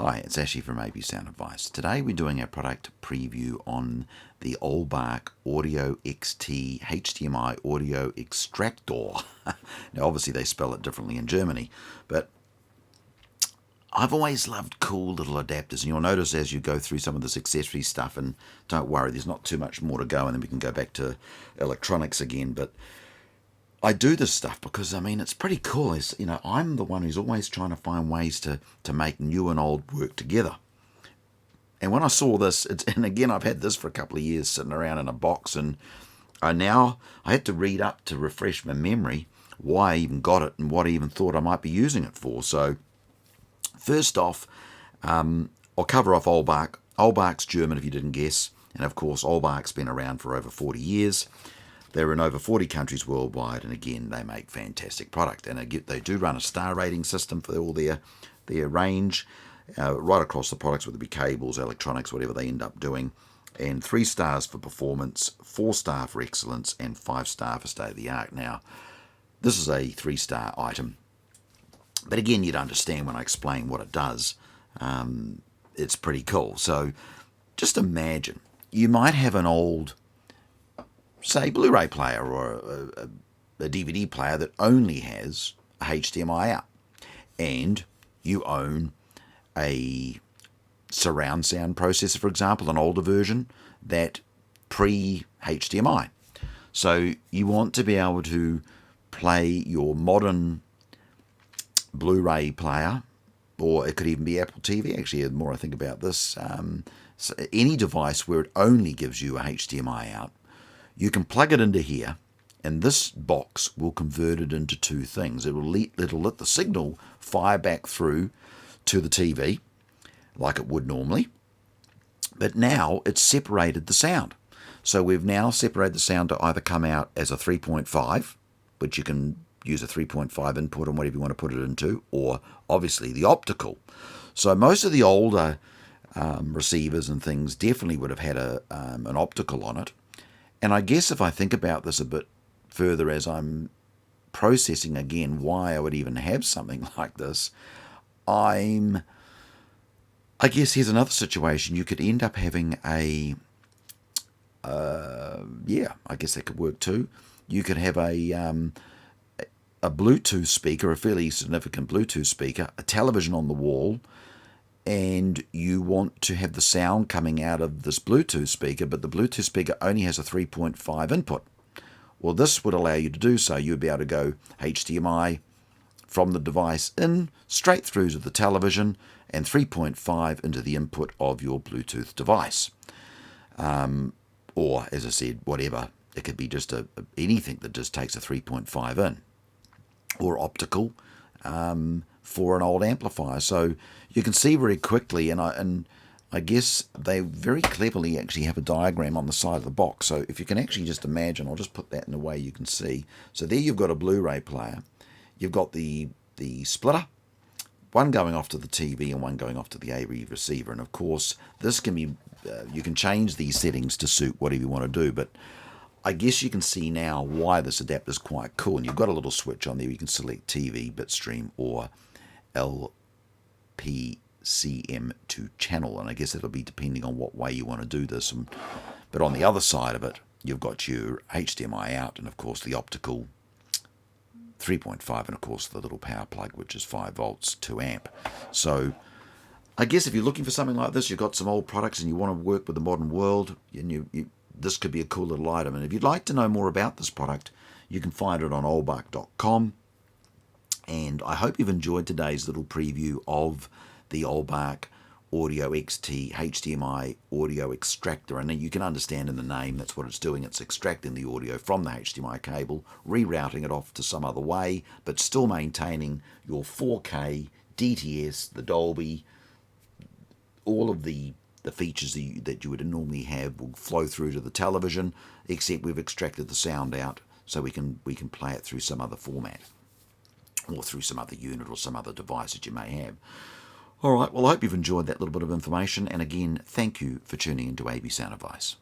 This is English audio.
Hi, it's Ashley from AB Sound Advice. Today we're doing a product preview on the Oehlbach Audio XT HDMI Audio Extractor. Now obviously they spell it differently in Germany, but I've always loved cool little adapters, and you'll notice as you go through some of this accessory stuff, and don't worry, there's not too much more to go and then we can go back to electronics again, but I do this stuff because, it's pretty cool. I'm the one who's always trying to find ways to make new and old work together. And when I saw this, and again, I've had this for a couple of years sitting around in a box, and I had to read up to refresh my memory why I even got it and what I even thought I might be using it for. So first off, I'll cover off Oehlbach. Oehlbach's German, if you didn't guess. And of course, Oehlbach's been around for over 40 years. They're in over 40 countries worldwide, and again, they make fantastic product. And they do run a star rating system for all their range, right across the products, whether it be cables, electronics, whatever they end up doing. And 3 stars for performance, 4-star for excellence, and 5-star for state-of-the-art. Now, this is a 3-star item. But again, you'd understand when I explain what it does. It's pretty cool. So just imagine, you might have an old, say, Blu-ray player or a DVD player that only has a HDMI out, and you own a surround sound processor, for example, an older version that pre-HDMI. So you want to be able to play your modern Blu-ray player, or it could even be Apple TV. Actually, the more I think about this, so any device where it only gives you a HDMI out, you can plug it into here, and this box will convert it into 2 things. It'll let the signal fire back through to the TV, like it would normally, but now it's separated the sound. So we've now separated the sound to either come out as a 3.5, which you can use a 3.5 input on whatever you want to put it into, or obviously the optical. So most of the older receivers and things definitely would have had an optical on it. And I guess if I think about this a bit further as I'm processing again why I would even have something like this, I guess here's another situation. You could end up having I guess that could work too. You could have a Bluetooth speaker, a fairly significant Bluetooth speaker, a television on the wall, and you want to have the sound coming out of this Bluetooth speaker, but the Bluetooth speaker only has a 3.5 input. Well, this would allow you to do so. You'd be able to go HDMI from the device in, straight through to the television, and 3.5 into the input of your Bluetooth device. Or, as I said, whatever. It could be just anything that just takes a 3.5 in. Or optical, for an old amplifier. So you can see very quickly, and I guess they very cleverly actually have a diagram on the side of the box. So if you can actually just imagine, I'll just put that in a way you can see. So there you've got a Blu-ray player. You've got the splitter, one going off to the TV and one going off to the AV receiver. And of course, this can be, you can change these settings to suit whatever you want to do, but I guess you can see now why this adapter is quite cool. And you've got a little switch on there. You can select TV, bitstream, or LPCM to channel. And I guess it'll be depending on what way you want to do this. But on the other side of it, you've got your HDMI out, and of course the optical 3.5, and of course the little power plug, which is 5 volts, 2 amp. So I guess if you're looking for something like this, you've got some old products and you want to work with the modern world, and this could be a cool little item. And if you'd like to know more about this product, you can find it on oehlbach.com. And I hope you've enjoyed today's little preview of the Oehlbach Audio XT HDMI Audio Extractor. And you can understand in the name that's what it's doing. It's extracting the audio from the HDMI cable, rerouting it off to some other way, but still maintaining your 4K, DTS, the Dolby, all of the features that you would normally have will flow through to the television, except we've extracted the sound out so we can play it through some other format, or through some other unit or some other device that you may have. All right, well, I hope you've enjoyed that little bit of information, and again, thank you for tuning into AB Sound Advice.